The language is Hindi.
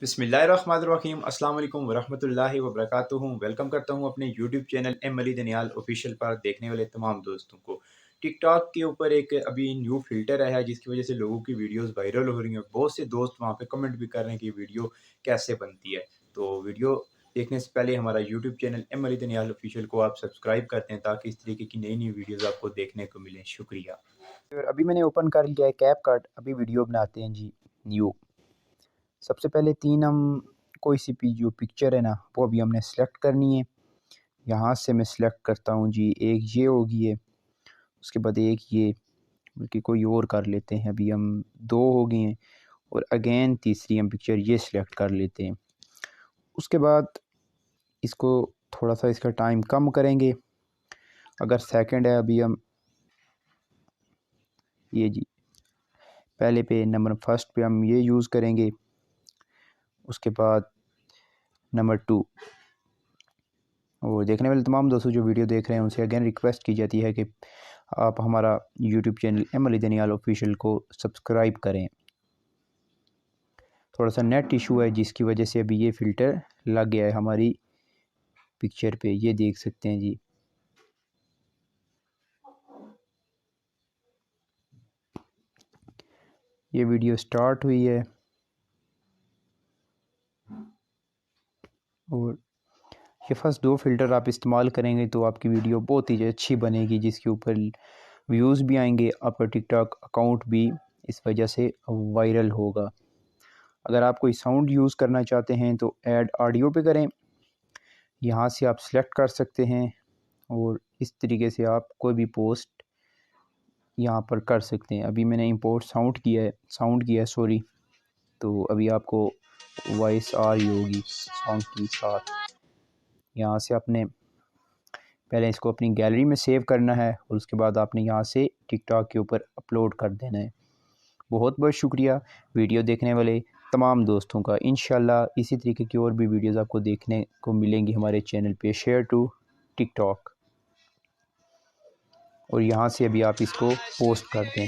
बिस्मिल्लाहिर्रहमानिर्रहीम अस्सलाम वालेकुम वरहमतुल्लाहि वबरकातुहू। वेलकम करता हूँ अपने YouTube channel M Ali Daniyal official पर देखने वाले तमाम दोस्तों को। टिकटॉक के ऊपर एक अभी न्यू फ़िल्टर आया है जिसकी वजह से लोगों की वीडियोस वायरल हो रही हैं। बहुत से दोस्त वहाँ पे कमेंट भी कर रहे हैं कि वीडियो कैसे बनती है। तो वीडियो देखने से पहले हमारा YouTube channel M Ali Daniyal official को आप सब्सक्राइब करते हैं ताकि इस तरीके की नई वीडियोज़ आपको देखने को मिलें। शुक्रिया। अभी मैंने ओपन कर लिया है कैपकट। अभी वीडियो बनाते हैं जी न्यू। सबसे पहले हम कोई सी जो पिक्चर है ना वो अभी हमने सेलेक्ट करनी है। यहाँ से मैं सिलेक्ट करता हूँ जी, एक ये होगी है, उसके बाद एक ये, बल्कि कोई और कर लेते हैं। अभी हम दो हो गए हैं और अगेन तीसरी हम पिक्चर ये सिलेक्ट कर लेते हैं। उसके बाद इसको थोड़ा सा इसका टाइम कम करेंगे। अगर सेकंड है, अभी हम ये जी पहले पे नंबर फर्स्ट पे हम ये यूज़ करेंगे। उसके बाद नंबर 2। और देखने वाले तमाम दोस्तों जो वीडियो देख रहे हैं उनसे अगेन रिक्वेस्ट की जाती है कि आप हमारा YouTube channel M Ali Daniyal official को सब्सक्राइब करें। थोड़ा सा नेट इशू है जिसकी वजह से अभी ये फ़िल्टर लग गया है हमारी पिक्चर पे, ये देख सकते हैं जी। ये वीडियो स्टार्ट हुई है और ये फर्स्ट दो फ़िल्टर आप इस्तेमाल करेंगे तो आपकी वीडियो बहुत ही अच्छी बनेगी, जिसके ऊपर व्यूज़ भी आएंगे, आपका टिकटॉक अकाउंट भी इस वजह से वायरल होगा। अगर आप कोई साउंड यूज़ करना चाहते हैं तो ऐड ऑडियो पे करें, यहाँ से आप सेलेक्ट कर सकते हैं और इस तरीके से आप कोई भी पोस्ट यहाँ पर कर सकते हैं। अभी मैंने इंपोर्ट साउंड किया है सॉरी। तो अभी आपको वॉइस आ रही होगी सॉन्ग की साथ। यहाँ से आपने पहले इसको अपनी गैलरी में सेव करना है और उसके बाद आपने यहाँ से टिकटॉक के ऊपर अपलोड कर देना है। बहुत बहुत शुक्रिया वीडियो देखने वाले तमाम दोस्तों का। इंशाल्लाह इसी तरीके की और भी वीडियोस आपको देखने को मिलेंगी हमारे चैनल पे। शेयर टू टिकटॉक, और यहाँ से अभी आप इसको पोस्ट कर दें।